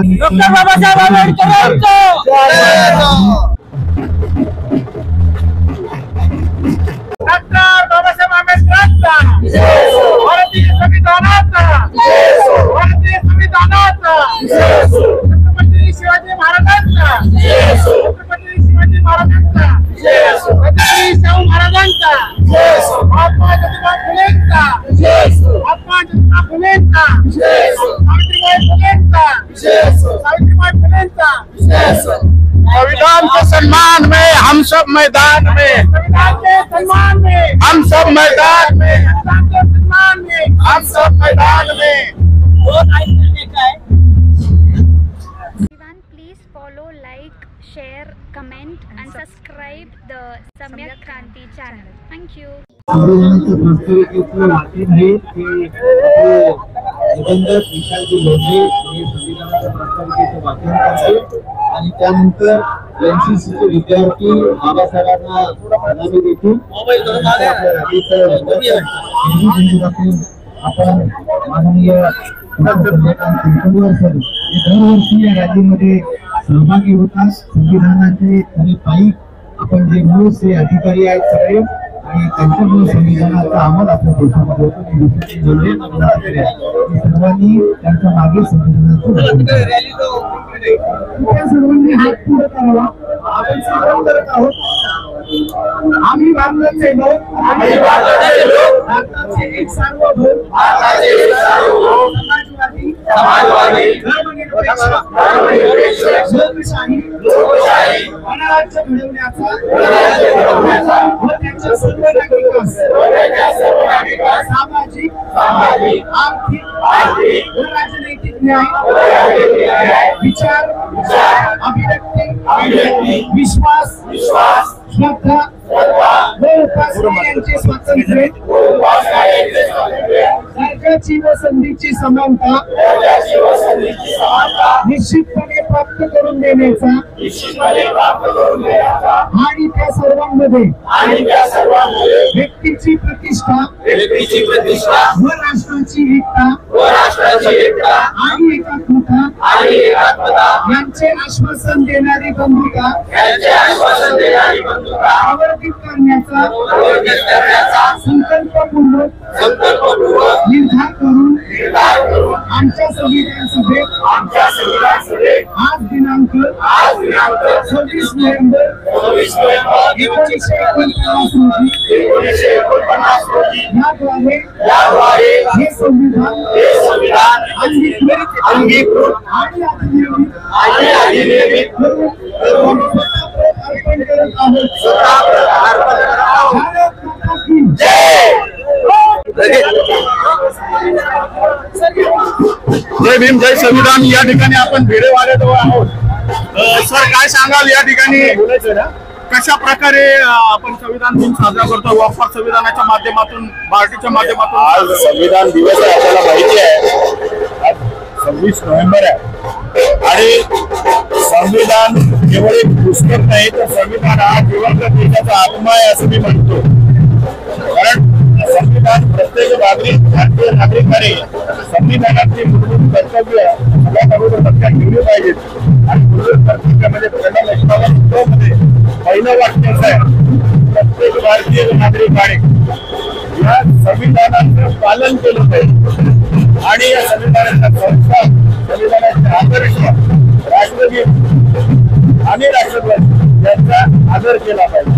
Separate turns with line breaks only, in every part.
Doctor Babasaheb आंबेडकरांचा भारतीय संविधानाचा भारतीय संविधानाचा छत्रपती शिवाजी महाराजांचा छत्रपती शिवाजी महाराजांचा छत्रपती शाहू महाराजांचा महात्मा ज्योतिबा फुलेंचा महात्मा ज्योतिबा फुलेंचा सावित्रीबाई फुलेंचा सावित्रीबाई फुलेंचा संविधान के सम्मान में हम सब मैदान में संविधान के सम्मान में हम सब मैदान में संविधान के सम्मान में हम सब मैदान में
Please follow, like, share, comment and subscribe the Samyak Kranti channel. Thank you.
आणि त्यानंतर एनसीसीचे विद्यार्थी बाबासाहेबांना सलामी देतील। आपण माननीय दरवर्षी या रॅलीमध्ये सहभागी होतात। संविधानाचे आणि पायी आपण जे मूळ से अधिकारी आहेत सगळे आणि त्यांच्यामुळे संविधानाचा अंमल आपल्या देशामध्ये होतो। सर्वांनी त्यांच्या मागे संविधानाचं सर्वांनी हात पुढे करावा। आपण संग्राम करत आहोत। आम्ही भारताचे लोक भारताचे एक सार्वभौम समाजवादी धर्मनिरपेक्ष लोकशाही गणराज्य घडवण्याचा व त्यांच्या सर्व नागरिकांस सामाजिक आर्थिक व राजनैतिक न्याय विचार अभिव्यक्ती विश्वास श्रद्धा व उपासना यांचे स्वातंत्र्य दर्जाची व संधीची समानता निश्चितपणे प्राप्त करून देण्याचा आणि त्या सर्वांमध्ये व्यक्तीची प्रतिष्ठा व राष्ट्राची एकता आणि एकात्मता यांचे आश्वासन देणारी बंधुता प्रवर्तित करण्याचा संकल्पपूर्वक निर्धार करून आमच्या संविधान सभेत आज दिनांक 26 नोव्हेंबर 1949 रोजी याद्वारे हे संविधान अंगीकृत आणि अधिनियमित करून अर्पण करत आहोत।
जय भीम जय संविधान। या ठिकाणी आपण भिडेवाड्याजवळ आहोत। सर काय सांगाल या ठिकाणी कशा प्रकारे आपण संविधान दिन साजरा करतो वापर संविधानाच्या माध्यमातून पार्टीच्या माध्यमातून?
आज संविधान दिवस आहे, आपल्याला माहिती आहे आज 26 नोव्हेंबर आहे आणि संविधान केवळ एक पुस्तक नाही तर संविधान हा जिवंत देशाचा आत्मा आहे असं मी म्हणतो। कारण संविधान प्रत्येक भारतीय नागरिकाने संविधानाची मूलभूत कर्तव्य सगळ्यात अगोदर लक्षात ठेवली पाहिजेत आणि मूलभूत कर्तव्यामध्ये पहिलं वाक्य असं आहे प्रत्येक भारतीय नागरिकाने या संविधानाचं पालन केलं पाहिजे आणि या संविधानाचा संस्कार संविधानाचे आदर्श राष्ट्रगीत आणि राष्ट्रध्वज यांचा आदर केला पाहिजे।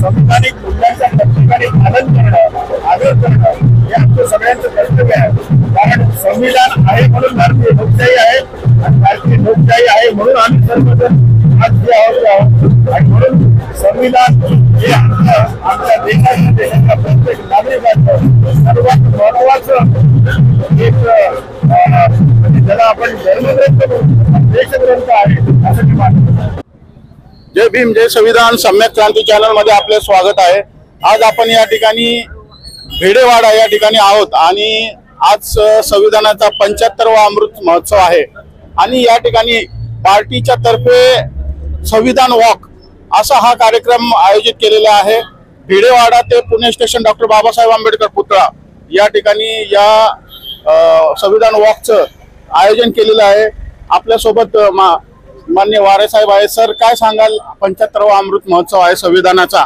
संविधानिक मूल्यांचा प्रत्येकाने पालन करणं आदर करणं हे आमचं सगळ्यांचं कर्तव्य आहे। कारण संविधान आहे म्हणून भारतीय लोकशाही आहे आणि भारतीय लोकशाही आहे म्हणून आम्ही सर्वजण आज जे आहोत आणि म्हणून संविधान हे आमच्या देशाच्या प्रत्येक नागरिकांचं सर्वात महत्वाचं एक म्हणजे ज्याला आपण धर्मग्रंथ देशग्रंथ आहे असं मी मानतो।
जय भीम जय संविधान सम्यक क्रांती चॅनल मध्ये आपले स्वागत आहे। आज आपण या ठिकाणी भिडेवाडा या ठिकाणी आहोत आणि आज संविधानाचा 75वा अमृत महोत्सव आहे आणि या ठिकाणी पार्टीच्या तर्फे संविधान वॉक असा हा कार्यक्रम आयोजित केलेला आहे. भिडेवाडा ते पुणे स्टेशन डॉक्टर बाबासाहेब आंबेडकर पुतळा या ठिकाणी या संविधान वॉकचं आयोजन केलेलं आहे. आपल्यासोबत मान्य वारे साहेब आहे. सर, काय सांगाल? 75वा अमृत महोत्सव आहे संविधानाचा,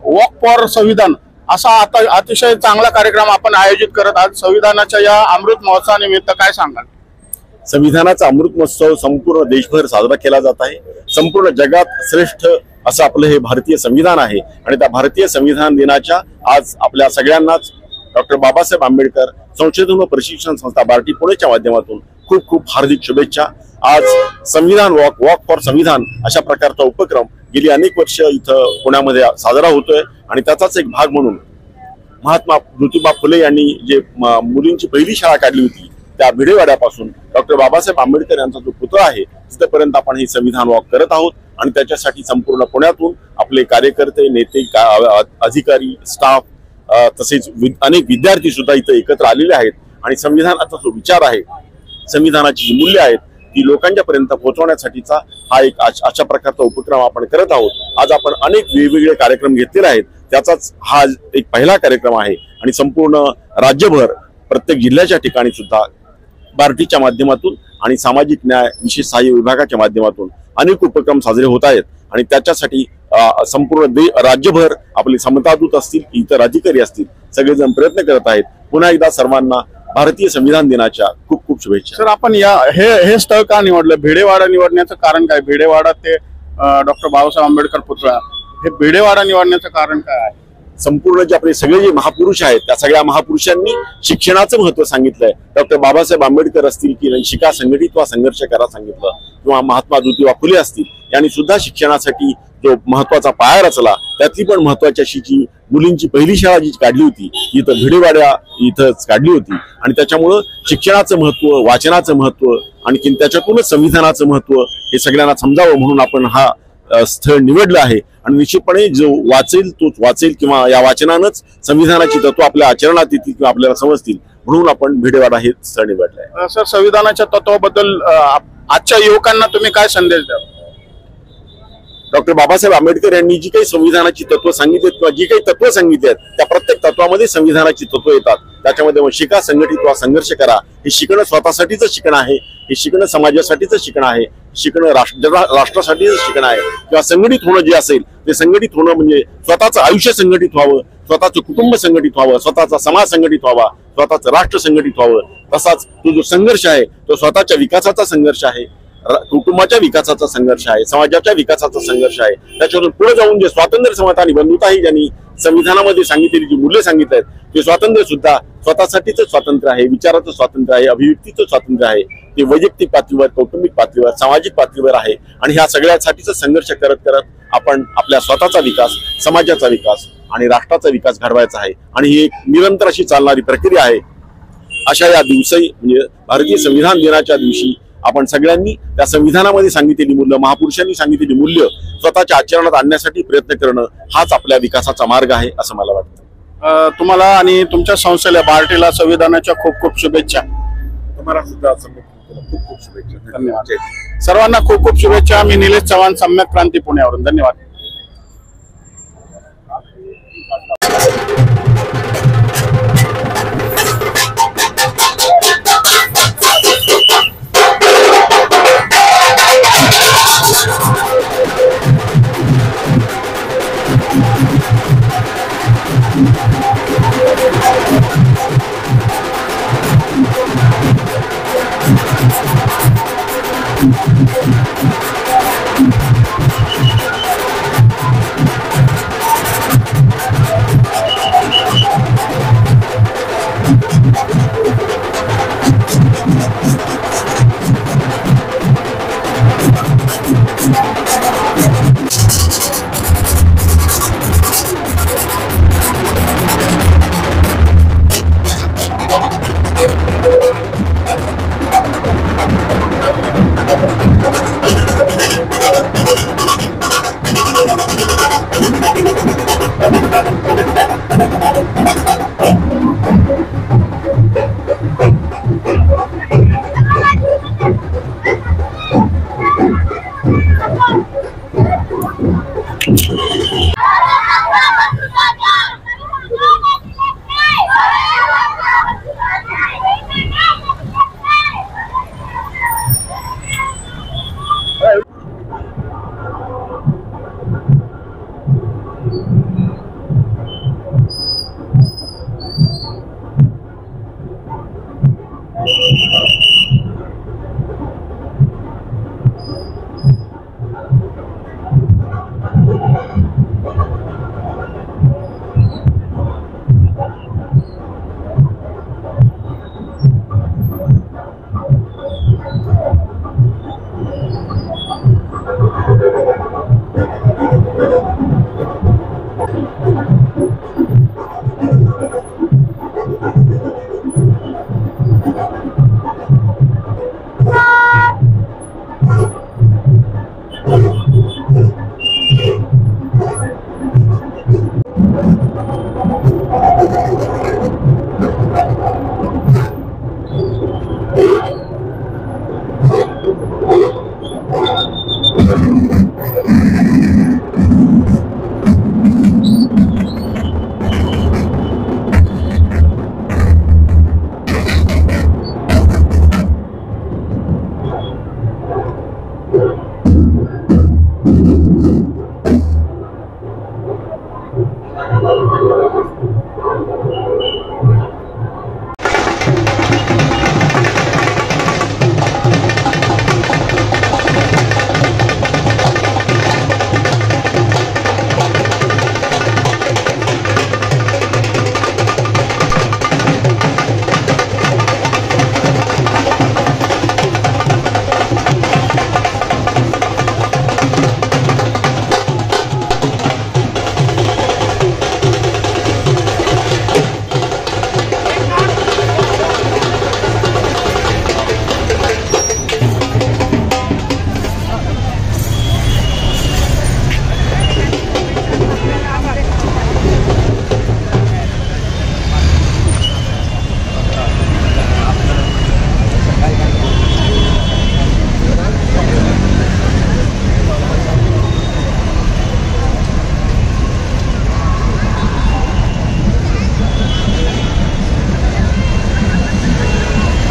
वॉक फॉर संविधान असा आता अतिशय चांगला कार्यक्रम आपण आयोजित करत आहात. संविधानाच्या या अमृत महोत्सवानिमित्त काय सांगाल?
संविधानाचा अमृत महोत्सव संपूर्ण देशभर साजरा केला जात आहे. संपूर्ण जगात श्रेष्ठ असं आपलं हे भारतीय संविधान आहे आणि त्या भारतीय संविधान दिनाच्या आज आपल्या सगळ्यांनाच डॉक्टर बाबासाहेब आंबेडकर संशोधन व प्रशिक्षण संस्था बार्टी पुणेच्या माध्यमातून खूप खूप हार्दिक शुभेच्छा. आज संविधान वॉक फॉर संविधान अशा प्रकारचा उपक्रम गेली अनेक वर्ष इथं पुण्यामध्ये साजरा होतोय आणि त्याचाच एक भाग म्हणून महात्मा ज्योतिबा फुले यांनी जे मुलींची पहिली शाळा काढली होती त्या भिडेवाड्यापासून डॉक्टर बाबासाहेब आंबेडकर यांचा जो पुतळा आहे तिथपर्यंत आपण हे संविधान वॉक करत आहोत आणि त्याच्यासाठी संपूर्ण पुण्यातून आपले कार्यकर्ते, नेते, अधिकारी, स्टाफ तसेच अनेक विद्यार्थी सुद्धा इथं एकत्र आलेले आहेत आणि संविधानाचा जो विचार आहे, संविधानाची जी मूल्य आहेत ती लोकांच्या पर्यंत पोहोचवण्यासाठीचा हा एक अशा प्रकारचा उपक्रम आपण करत आहोत. आज आपण अनेक वेगवेगळे कार्यक्रम घेतलेले आहेत, त्याचाच हा एक पहिला कार्यक्रम आहे आणि संपूर्ण राज्यभर प्रत्येक जिल्ह्याच्या ठिकाणी सुद्धा बार्टीच्या माध्यमातून आणि सामाजिक न्याय विशेष सहाय्य विभागाच्या माध्यमातून अनेक उपक्रम साजरे होत आहेत आणि त्याच्यासाठी संपूर्ण राज्यभर आपले समतादूत असतील, इतर अधिकारी असतील, सगळेजण प्रयत्न करत आहेत. पुन्हा एकदा सर्वांना भारतीय संविधान दिनाच्या खूप खूप शुभेच्छा.
सर, आपण हे स्थळ का निवडलं? भिडेवाडा निवडण्याचं कारण काय? भिडेवाडा ते डॉक्टर बाबासाहेब आंबेडकर पुतळा हे भिडेवाडा निवडण्याचं कारण काय आहे?
संपूर्ण जे आपले सगळे जे महापुरुष आहेत त्या सगळ्या महापुरुषांनी शिक्षणाचं महत्व सांगितलंय. डॉक्टर बाबासाहेब आंबेडकर असतील की शिका, संघटित वा संघर्ष करा सांगितलं, किंवा महात्मा ज्योतिबा फुले असतील यांनी सुद्धा शिक्षणासाठी जो महत्वाचा पाया रचला. त्यातली पण महत्वाची अशी जी मुलींची पहिली शाळा जी काढली होती इथं भिडेवाड्या इथंच काढली होती आणि त्याच्यामुळं शिक्षणाचं महत्व, वाचनाचं महत्व, आणखीन त्याच्यातूनच संविधानाचं महत्व हे सगळ्यांना समजावं म्हणून आपण हा स्थळ निवडलं आहे. आणि निश्चितपणे जो वाचेल तोच वाचेल किंवा या वाचनानंच संविधानाची तत्व आपल्या आचरणात येतील किंवा आपल्याला समजतील म्हणून आपण भिडेवाडा हे स्थळ निवडलं आहे.
सर, संविधानाच्या तत्वाबद्दल आजच्या युवकांना तुम्ही काय संदेश द्याल?
डॉक्टर बाबासाहेब आंबेडकर यांनी जी काही संविधानाची तत्व सांगितली किंवा जी काही तत्व सांगितली आहेत त्या प्रत्येक तत्वामध्ये संविधानाची तत्व येतात. त्याच्यामध्ये शिका, संघटित वा संघर्ष करा हे शिकणं स्वतःसाठीच शिकणं आहे, हे शिकणं समाजासाठीच शिकणं आहे, शिकणं राष्ट्रासाठीच शिकणं आहे. किंवा संघटित होणं जे असेल ते संघटित होणं म्हणजे स्वतःचं आयुष्य संघटित व्हावं, स्वतःचं कुटुंब संघटित व्हावं, स्वतःचा समाज संघटित व्हावा, स्वतःचं राष्ट्र संघटित व्हावं. तसाच तो जो संघर्ष आहे तो स्वतःच्या विकासाचा संघर्ष आहे, कुटुंबाच्या विकासाचा संघर्ष आहे, समाजाच्या विकासाचा संघर्ष आहे. त्याच्यातून पुढे जाऊन जे स्वातंत्र्य, समता आणि बंधुता ही ज्यांनी संविधानामध्ये सांगितलेली जी मूल्य सांगितली आहेत ते स्वातंत्र्य सुद्धा स्वतःसाठीच स्वातंत्र्य आहे, विचाराचं स्वातंत्र्य आहे, अभिव्यक्तीचं स्वातंत्र्य आहे. ते वैयक्तिक पातळीवर, कौटुंबिक पातळीवर, सामाजिक पातळीवर आहे आणि ह्या सगळ्यासाठीच संघर्ष करत करत आपण आपल्या स्वतःचा विकास, समाजाचा विकास आणि राष्ट्राचा विकास घडवायचा आहे आणि ही एक निरंतर अशी चालणारी प्रक्रिया आहे. अशा या दिवशी म्हणजे भारतीय संविधान दिनाच्या दिवशी आपण सगळ्यांनी त्या संविधानामध्ये सांगितलेली मूल्य, महापुरुषांनी सांगितलेली मूल्य स्वतःच्या आचरणात आणण्यासाठी प्रयत्न करणं हाच आपल्या विकासाचा मार्ग आहे असं मला वाटतं.
तुम्हाला आणि तुमच्या संस्थेला बार्टीला संविधानाच्या खूप खूप शुभेच्छा.
तुम्हाला सुद्धा खूप खूप शुभेच्छा.
धन्यवाद. सर्वांना खूप खूप शुभेच्छा. मी निलेश चव्हाण, सम्यक क्रांती पुण्यावरून. धन्यवाद.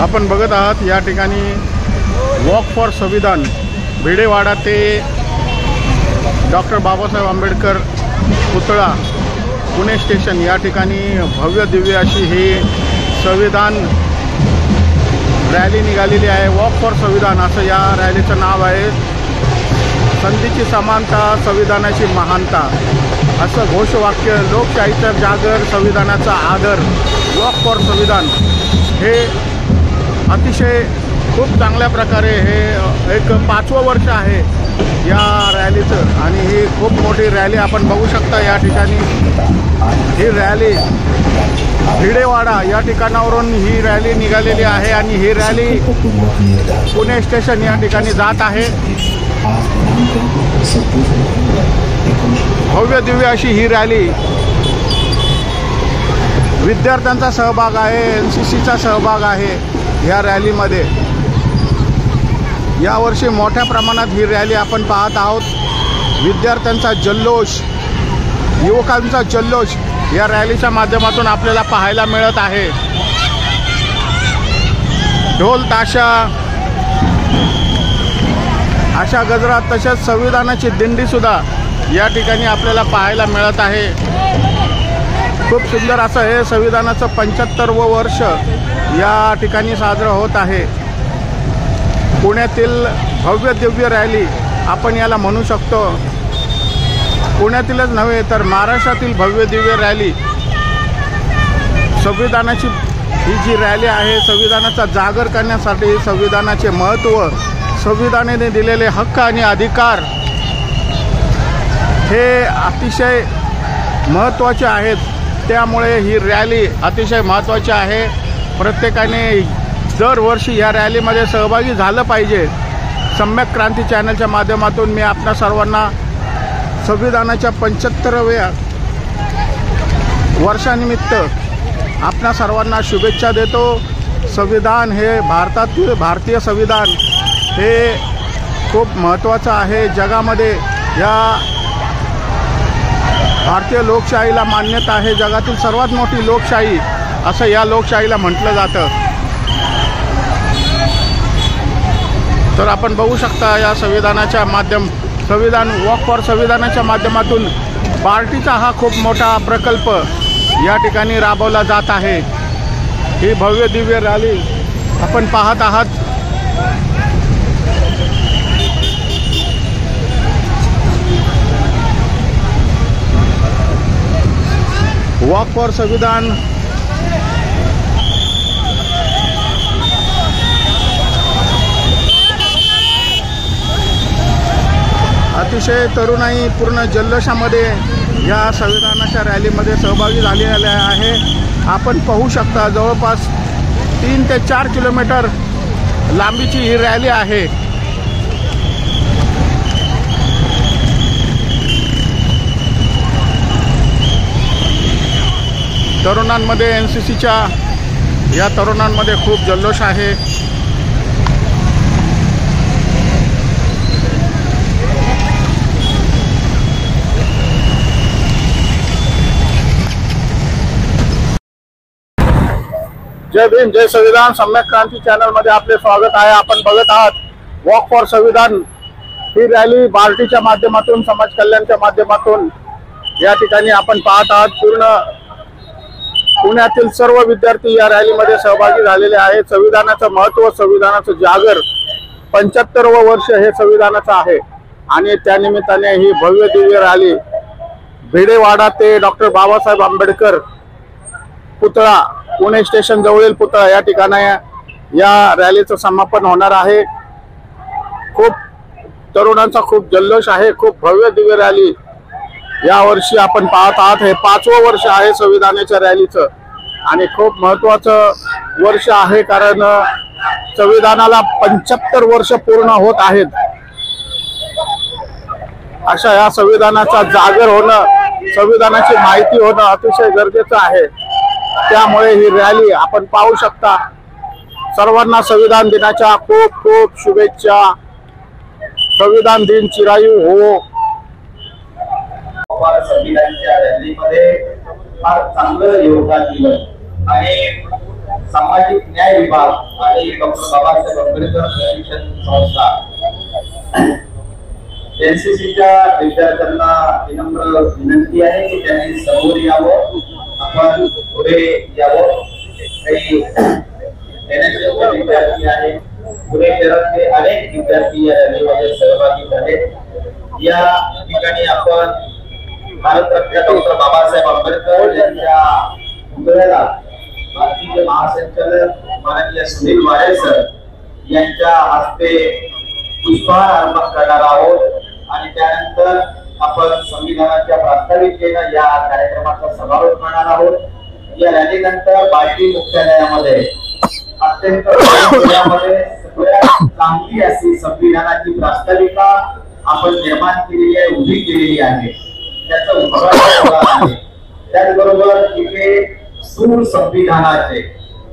आपण बघत आहात या ठिकाणी वॉक फॉर संविधान भिडेवाडा ते डॉक्टर बाबासाहेब आंबेडकर पुतळा पुणे स्टेशन या ठिकाणी भव्य दिव्य अशी ही संविधान रॅली निघालेली आहे। वॉक फॉर संविधान असं या रॅलीचं नाव आहे। संधीची समानता, संविधानाची महानता असं घोषवाक्य, लोकशाहीचा जागर, संविधानाचा आदर, वॉक फॉर संविधान हे अतिशय खूप चांगल्या प्रकारे हे एक 5वं वर्ष आहे या रॅलीचं आणि ही खूप मोठी रॅली आपण बघू शकता। या ठिकाणी ही रॅली भिडेवाडा या ठिकाणावरून ही रॅली निघालेली आहे आणि ही रॅली पुणे स्टेशन या ठिकाणी जात आहे। भव्य दिव्य अशी ही रॅली, विद्यार्थ्यांचा सहभाग आहे, NCCचा सहभाग आहे या रॅलीमध्ये। यावर्षी मोठ्या प्रमाणात ही रॅली आपण पाहत आहोत। विद्यार्थ्यांचा जल्लोष, युवकांचा जल्लोष या रॅलीच्या माध्यमातून आपल्याला पाहायला मिळत आहे। ढोल ताशा अशा गजरात, तसेच संविधानाची दिंडीसुद्धा या ठिकाणी आपल्याला पाहायला मिळत आहे। खूप सुंदर असं हे संविधानाचं 75वं वर्ष या ठिकाणी साजरं होत आहे। पुण्यातील भव्य दिव्य रॅली आपण याला म्हणू शकतो। पुण्यातीलच नव्हे तर महाराष्ट्रातील भव्य दिव्य रॅली, संविधानाची ही जी रॅली आहे, संविधानाचा जागर करण्यासाठी, संविधानाचे महत्त्व, संविधानाने दिलेले हक्क आणि अधिकार हे अतिशय महत्त्वाचे आहेत। त्यामुळे ही रॅली अतिशय महत्त्वाची आहे। प्रत्येकाने दरवर्षी या रॅलीमध्ये सहभागी झालं पाहिजे। सम्यक क्रांती चॅनलच्या माध्यमातून मी आपल्या सर्वांना संविधानाच्या 75व्या वर्षानिमित्त आपल्या सर्वांना शुभेच्छा देतो। संविधान हे भारतीय संविधान हे खूप महत्त्वाचं आहे जगामध्ये। या भारतीय लोकशाहीला मान्यता आहे, जगातील सर्वात मोठी लोकशाही असं या लोकशाहीला म्हटलं जातं। तर आपण बघू शकता या संविधान वॉक फॉर संविधानाच्या माध्यमातून पार्टीचा हा खूप मोठा प्रकल्प या ठिकाणी राबवला जात आहे। ही भव्य दिव्य रॅली आपण पाहत आहात। वॉक फॉर संविधान अतिशय तरुणाई पूर्ण जल्लोषामध्ये या संविधानाच्या रॅलीमध्ये सहभागी झालेल्या आहे। आपण पाहू शकता जवळपास 3 ते 4 किलोमीटर लांबीची ही रॅली आहे। तरुणांमध्ये NCCच्या या तरुणांमध्ये खूप जल्लोष आहे। जय भीम जय संविधान सम्यक क्रांती चॅनल मध्ये आपले स्वागत आहे। आपण बघत आहात वॉक फॉर संविधान ही रॅली बार्टीच्या माध्यमातून समाज कल्याणच्या माध्यमातून या ठिकाणी आपण पाहत आहात। पूर्ण पुण्यातील सर्व विद्यार्थी या रॅलीमध्ये सहभागी झालेले आहेत। संविधानाचं महत्त्व, संविधानाचं जागर 75वं वर्ष हे संविधानाचं आहे आणि त्यानिमित्ताने ही भव्य दिव्य रॅली भिडेवाडा ते डॉक्टर बाबासाहेब आंबेडकर पुतळा पुणे स्टेशन जवळील पुतळा या ठिकाणी या रॅलीचं समापन होणार आहे। खूप तरुणांचा खूप जल्लोष आहे। खूप भव्य दिव्य रॅली या वर्षी आपण पाहत आहात। हे 5वं वर्ष आहे संविधानाच्या रॅलीचं आणि खूप महत्त्वाचं वर्ष आहे कारण संविधानाला 75 वर्ष पूर्ण होत आहेत। अशा या संविधानाचा जागर होणं, संविधानाची माहिती होणं अतिशय गरजेचं आहे। त्यामुळे ही रॅली आपण पाहू शकता। सर्वांना संविधान दिनाच्या खूप खूप शुभेच्छा। संविधान दिन चिरायू हो।
संविधानाच्या रॅलीमध्ये फार चांगलं योगदान दिलं आणि सामाजिक न्याय विभाग आणि डॉक्टर बाबासाहेब आंबेडकर प्रशिक्षण संस्था NCCच्या विद्यार्थ्यांना विनम्र विनंती आहे की त्यांनी समोर यावं, आपण पुढे यावं। काही NSS विद्यार्थी आहे, पुणे शहरातले अनेक विद्यार्थी या रॅलीमध्ये सहभागी झाले। या ठिकाणी आपण भारतरत्न डॉक्टर बाबासाहेब आंबेडकर यांच्या पुतळ्याला भारतीय महासंचालक माननीय सुनील वारे सर यांच्या हस्ते पुष्पहार अर्पण करणार आहोत आणि त्यानंतर आपण संविधानाच्या प्रास्ताविकेनं या कार्यक्रमाचा समारोप करणार आहोत। या रॅलीनंतर बार्टी मुख्यालयामध्ये अत्यंत सगळ्यात चांगली अशी संविधानाची प्रास्ताविका आपण निर्माण केलेली आहे, उभी केलेली आहे, त्याचं उद्घाटन आहे। त्याचबरोबर इथे सूर संविधानाचे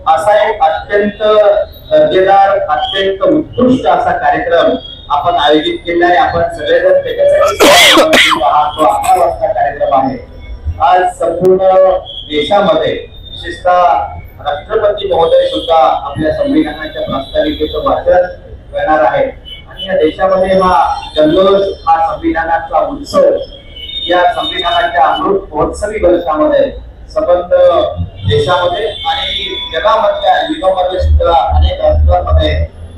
असा एक अत्यंत दर्जेदार, अत्यंत उत्कृष्ट असा कार्यक्रम आपण आयोजित केला आहे। आपण सगळेजण त्याच्यासाठी कार्यक्रम आहे। आज संपूर्ण देशामध्ये विशेषतः राष्ट्रपती महोदय सुद्धा आपल्या संविधानाच्या प्रास्ताविकेचं वाचन करणार आहे आणि या देशामध्ये हा जल्लोष, हा संविधानाचा उत्सव, या संविधानाच्या अमृत महोत्सवी वर्षामध्ये संबंध देशामध्ये आणि जगामधल्या युगामध्ये सुद्धा अनेक अर्थांमध्ये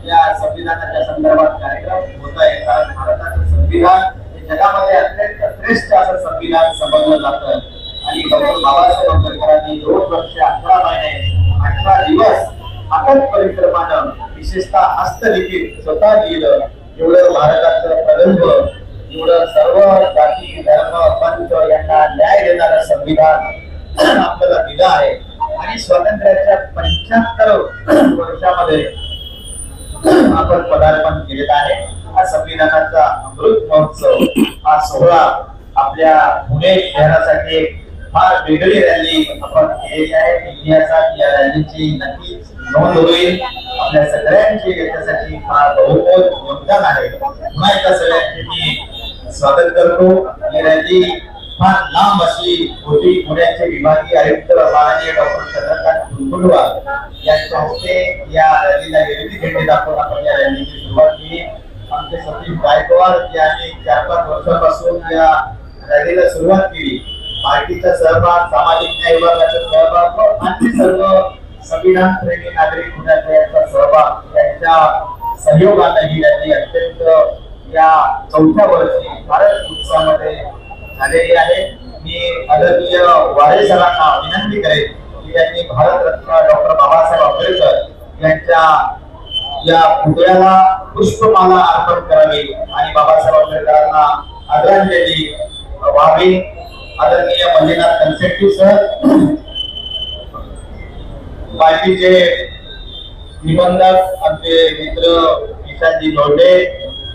या संविधानाच्या संदर्भात कार्यक्रम होत आहे। कारण भारताचं संविधान हे जगामध्ये अत्यंत श्रेष्ठ असं संविधान समजलं जातं आणि डॉक्टर बाबासाहेब आंबेडकरांनी 2 वर्ष 18 महिने 18 दिवस अथक परिश्रमानं विशेषतः हस्तलिखित स्वतः लिहिलं। एवढं भारताचं प्रगल्भ, एवढं सर्व जाती धर्म पंथ यांना न्याय देणारं संविधान आपल्याला दिलं आहे आणि स्वातंत्र्याच्या 75 वर्षामध्ये आपण पदार्पण केलेलं आहे। हा संविधानाचा अमृत महोत्सव हा सोहळा आपल्या पुणे शहरासाठी फार वेगळी रॅली आपण केलेली आहे। इतिहासात या रॅलीची नक्कीच नोंद होईल। आपल्या सगळ्यांची याच्यासाठी फार बहुमोल योगदान आहे। पुन्हा एकदा सगळ्यांचे मी स्वागत करतो। ही रॅली फार लांब अशी होती। पुण्याचे विभागीय आयुक्त माननीय डॉक्टर चंद्रकांत कुलकर्णी यांच्या हस्ते या रॅलीला विविध झेंडे दाखवून आपण या रॅलीची सुरुवात केली। आमचे सतीश गायकवाड यांनी 4-5 वर्षांपासून या रॅलीला सुरुवात केली। पार्टीचा सहभाग, सामाजिक न्याय विभागाचा सहभाग व आणखी सर्व संविधान प्रेमी नागरिक पुण्याचा यांचा सहभाग, यांच्या सहयोगाने ही रॅली अत्यंत या 4थ्या वर्षी भारत उत्सवामध्ये झालेली आहे। मी आदरणीय आदरणीय वारे सरांना विनंती करेन की त्यांनी भारतरत्न डॉक्टर बाबासाहेब आंबेडकर यांच्या या पुतळ्याला पुष्पमाला अर्पण करावी आणि बाबासाहेब आंबेडकरांना आदरांजली व्हावी. आदरणीय मल्लीनाथ कनसेट्टी सर, बाकीचे निबंधक आमचे मित्र ईशानजी लोंढे,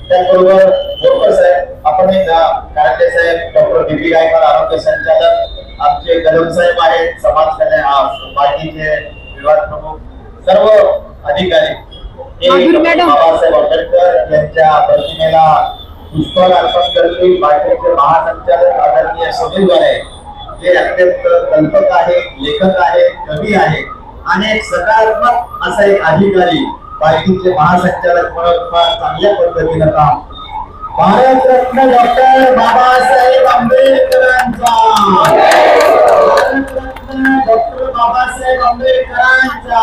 त्याचबरोबर बोरकर साहेब, आपण कारंडे साहेब, डॉक्टर बीपी गायकवाड आरोग्य संचालक, आमचे कदम साहेब आहेत समाज कल्याण पार्टीचे विभाग प्रमुख, सर्व अधिकारी बाबासाहेब आंबेडकर यांच्या प्रतिमेला पुष्पहार अर्पण करतील. पार्टीचे महासंचालक आदरणीय सुनील वारे, जे अत्यंत कल्पक आहे, लेखक आहे, कवी आहे आणि एक सकारात्मक असा एक अधिकारी, पार्टीचे महासंचालक म्हणून फार चांगल्या पद्धतीनं काम. भारतरत्न डॉक्टर बाबासाहेब आंबेडकरांचा, भारतरत्न डॉक्टर बाबासाहेब आंबेडकरांचा,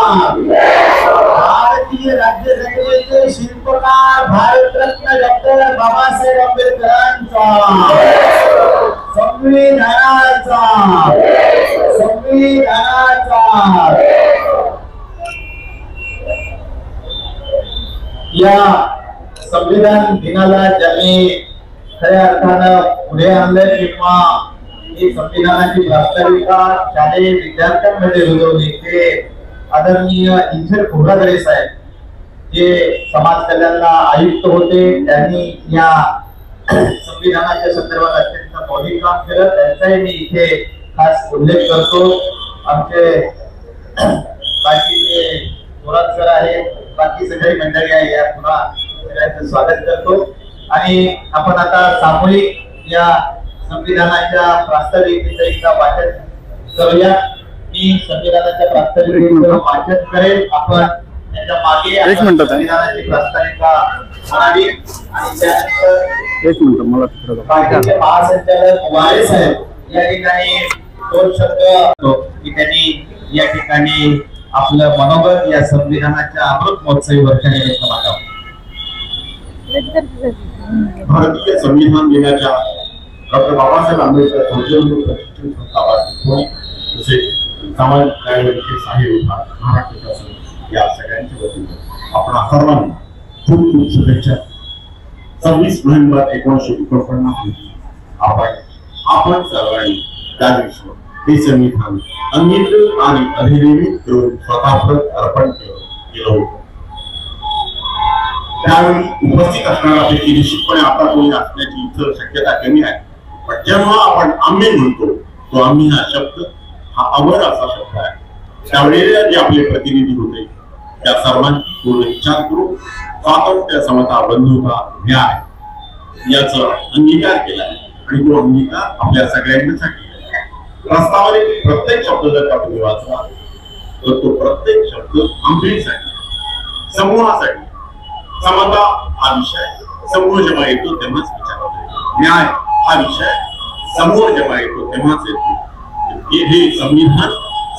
भारतीय राज्यघटनेचे शिल्पकार भारतरत्न डॉक्टर बाबासाहेब आंबेडकरांचा, संविधानाचा, या संविधान दिनाला ज्यांनी खऱ्या अर्थानं पुढे आणलं किंवा ही संविधानाची प्रास्ताविका शालेय विद्यार्थ्यांमध्ये रुजवली ते आदरणीय इंजिनियर खोब्रागडे साहेब, जे समाज कल्याणला आयुक्त होते. त्यांनी या संविधानाच्या संदर्भात अत्यंत मौलिक काम केलं. त्यांचाही मी इथे खास उल्लेख करतो. आमचे बाकीचे थोरात सर आहेत, बाकी सगळी मंडळी आहे, या पुन्हा सगळ्यांचं स्वागत करतो. आणि आपण आता सामूहिक या संविधानाच्या प्रास्ताविकेचं वाचन करूया. मी संविधानाच्या प्रास्ताविकेचं वाचन करेल. आपण त्याच्या मागे संविधानाची प्रास्ताविका म्हणावी आणि त्यानंतर पार्टीचे महासंचालक वारे साहेब या ठिकाणी दोन शब्द की त्यांनी या ठिकाणी आपलं मनोगत या संविधानाच्या अमृत महोत्सवी वर्षानिमित्त मांडावं.
भारतीय संविधान दिनाच्या डॉक्टर बाबासाहेब आंबेडकर संशोधन प्रशिक्षण संस्था तसेच सामाजिक कार्यकर्ते साहेब विभाग महाराष्ट्र शासन या सगळ्यांच्या वतीने आपणा सर्वांना खूप खूप शुभेच्छा. 26 नोव्हेंबर 1949 रोजी आपण सर्वांनी त्या दिवशी हे संविधान अंगीकृत आणि अधिनियमित करून स्वतःप्रत अर्पण केलं होतं. त्यावेळी उपस्थित असणाऱ्यापैकी निश्चितपणे आता कोणी असण्याची इतर शक्यता कमी आहे. पण जेव्हा आपण आम्ही म्हणतो तो आम्ही हा शब्द हा अमर असा शब्द आहे. त्यावेळेला जे आपले प्रतिनिधी होते त्या सर्वांची पूर्ण विचार करून स्वातंत्र्य, समता, बंधुता, न्याय याचा अंगीकार केला आणि तो अंगीकार आपल्या सगळ्यांसाठी प्रस्तावनेतील प्रत्येक शब्द जर का तुम्ही वाचला तर तो प्रत्येक शब्द आमच्यासाठी, समूहासाठी, समता हा विषय समूह जेव्हा येतो तेव्हाच विचार होतो. न्याय हा विषय समूह जेव्हा येतो तेव्हाच येतो. हे संविधान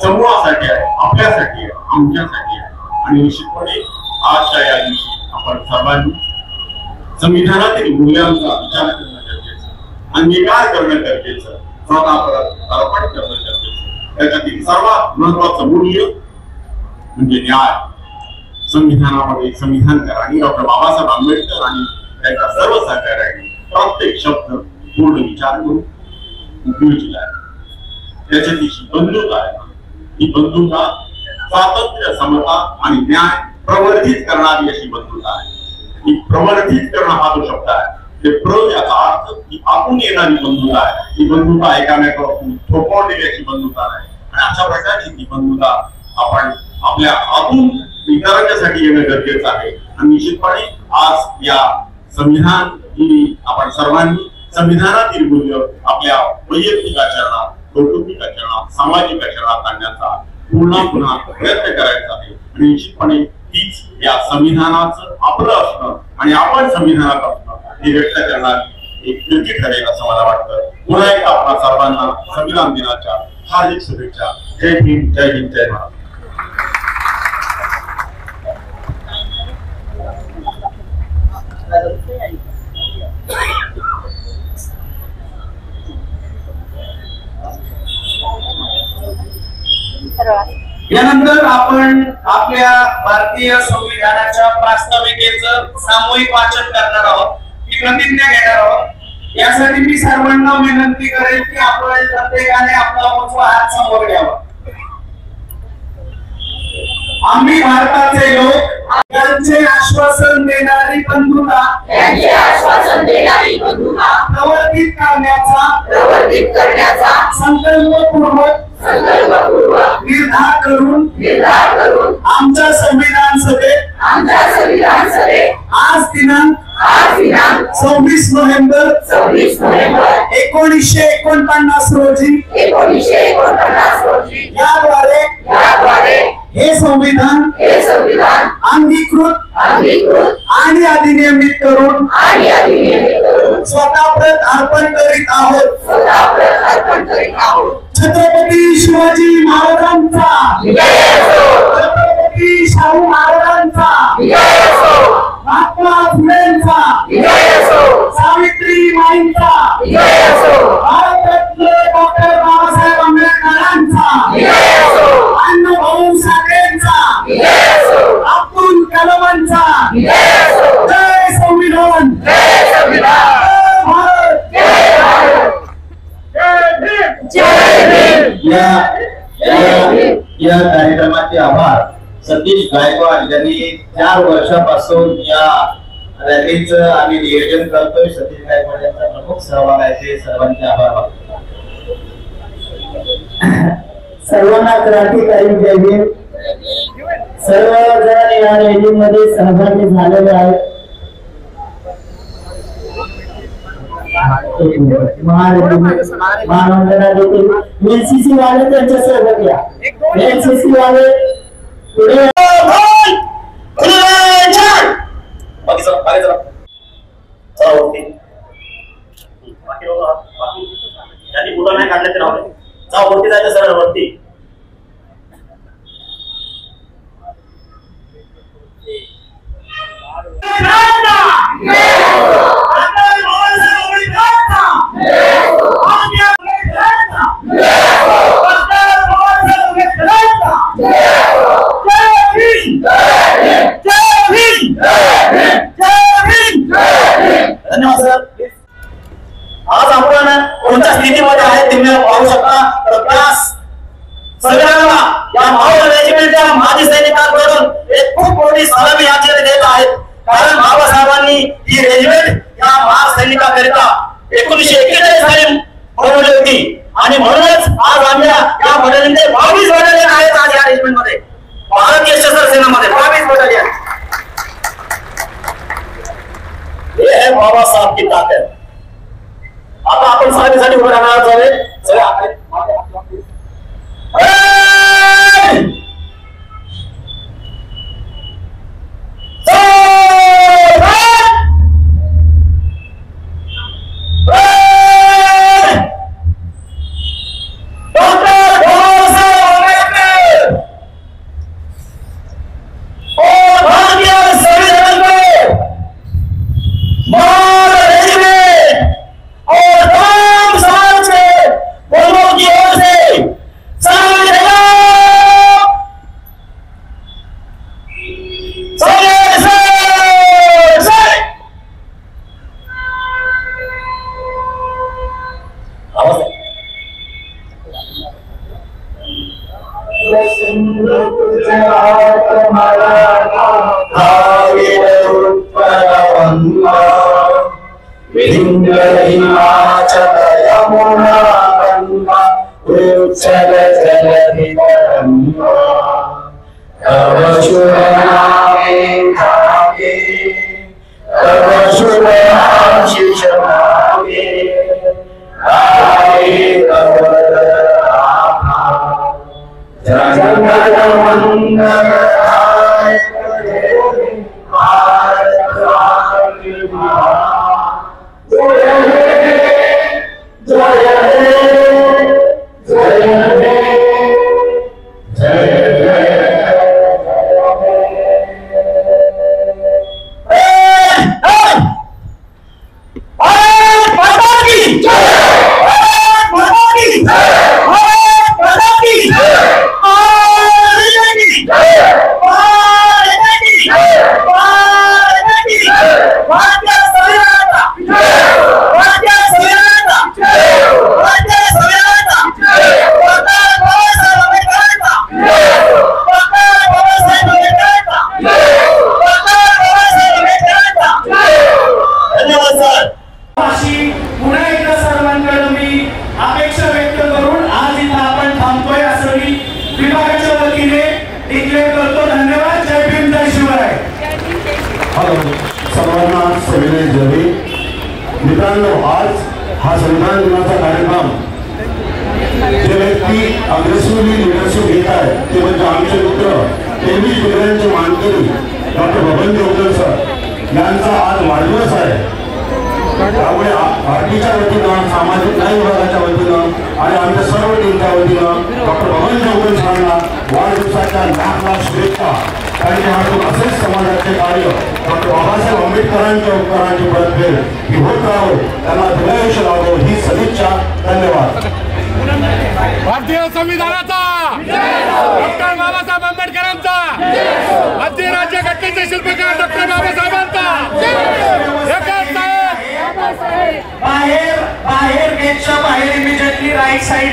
समूहासाठी आहे, आपल्यासाठी आहे, आमच्यासाठी आहे. आणि निश्चितपणे आजच्या या दिवशी आपण सर्वांनी संविधानातील मूल्यांचा विचार करणं गरजेचं, अंगीकार करणं गरजेचं, स्वतः अर्पण करणं गरजेचं. त्याच्यातील सर्वात महत्वाचं मूल्य म्हणजे न्याय. संविधानामध्ये संविधानकार आणि डॉक्टर बाबासाहेब आंबेडकर आणि त्यांच्या सर्व सहकार्यांनी प्रत्येक शब्द पूर्ण विचार करून उपयोग केला आहे. त्याच्यात जी बंधुता आहे, ही बंधुता स्वातंत्र्य, समता आणि न्याय प्रवर्धित करणारी अशी बंधुता आहे. ही प्रवर्धित करणं हा जो शब्द आहे ते प्र याचा अर्थ ही आतून येणारी बंधुता आहे. ही बंधुता एकामेकावर थोपवलेली अशी बंधुता आहे. आणि अशा प्रकारची ही बंधुता आपण आपल्या आतून विकारासाठी येणं गरजेचं आहे. आणि निश्चितपणे आज या संविधान ही आपण सर्वांनी संविधानातील मूल्य आपल्या वैयक्तिक आचरणात, कौटुंबिक आचरणात, सामाजिक आचरणात आणण्याचा पुन्हा प्रयत्न करायचा आहे. आणि निश्चितपणे हीच या संविधानाचं आपलं असणं आणि आपण संविधानात असणं हे व्यक्त करणारी एक कृती ठरेल असं मला वाटतं. पुन्हा एकदा आपल्या सर्वांना संविधान दिनाच्या हार्दिक शुभेच्छा. जय भीम, जय हिंद, जय महाराष्ट्र.
यानंतर आपण आपल्या भारतीय संविधानाच्या प्रास्ताविकेचं सामूहिक वाचन करणार आहोत, ही प्रतिज्ञा घेणार आहोत। यासाठी मी सर्वांना विनंती करेन की आपण प्रत्येकाने आपला उजवा हात समोर घ्यावा। आम्ही भारताचे लोक यांचे आश्वासन देणारी बंधुता प्रवर्तित करण्याचा संकल्पपूर्वक निर्धार करून आमच्या संविधान सभेत आज दिनांक 26 नोव्हेंबर 1949 रोजी याद्वारे हे संविधान अंगीकृत आणि अधिनियमित करून स्वतःप्रत अर्पण करीत आहोत। छत्रपती शिवाजी महाराजांचा, छत्रपती शाहू महाराजांचा, महात्मा फुलेंचा, सावित्रीबाईंचा, भारतरत्न डॉक्टर बाबासाहेब आंबेडकरांचा, अण्णाभाऊ साठेंचा, अब्दुल कलामांचा, जय संविधान, जय भारत,
या कार्यक्रमाचे आभार सतीश गायकवाड यांनी 4 वर्षापासून या रॅलीचं आम्ही नियोजन करतोय। सतीश गायकवाड यांचा प्रमुख सहभाग आहे, ते सर्वांचे आभार मानतो।
सर्वांना क्रांतिकारी जय भीम। सर्वजण या रॅलीमध्ये सहभागी झालेले आहेत। महामंडळा देखील एनसीसी वाले त्यांच्या सोबत या। एनसीसी वाले पुढे
वरती जायचं सरळ वरती। धन्यवाद सर। आज आपण कोणत्या स्थितीमध्ये आहे तुम्ही पाहू शकता। तर त्या सगळ्यांना या भाऊ रेजिमेंटच्या माजी सैनिकांकडून एक खूप मोठी सलामी याची देत आहेत, कारण बाबासाहेबांनी ही रेजिमेंट या महार सैनिकाकरिता 1941 साली बनवली होती आणि म्हणूनच आज आमच्या या बटालियनचे 22 बटालियन आहेत आज या रेजिमेंट मध्ये, भारतीय सशस्त्र सेनामध्ये 22 बटालियन। हे आहे बाबासाहेब की ताकद। आता आपण सलामीसाठी उभे राहणार आहोत। सगळे आपले
Oh!
गणेश जवे. मित्रांनो, आज हा संविधान दिनाचा कार्यक्रम जे व्यक्ती अग्रेसिव्हली लिडरशिप घेत आहेत ते म्हणजे आमचे मित्र 23 डिग्र्यांचे मानकरी डॉक्टर बबन देवकर सर यांचा आज वाढदिवस आहे. त्यामुळे आरटीच्या वतीनं, सामाजिक न्याय विभागाच्या वतीनं आणि आमच्या सर्व टीमच्या वतीनं डॉक्टर बबन देवकर सरांना वाढदिवसाच्या लाख शुभेच्छा. त्यांच्या हातून असेच समाजाचे कार्य डॉक्टर बाबासाहेब आंबेडकरांच्या उपकारांची परतफेड ही होत राहो, त्यांना दीर्घायुष्य लाभो ही सदिच्छा. धन्यवाद.
भारतीय संविधानाचा, डॉक्टर बाबासाहेब आंबेडकरांचा, भारतीय राज्य घटनेचे शिल्पकार डॉक्टर बाबासाहेबांचा.
बाहेर गेटच्या बाहेर इमिजिएटली राईट साइड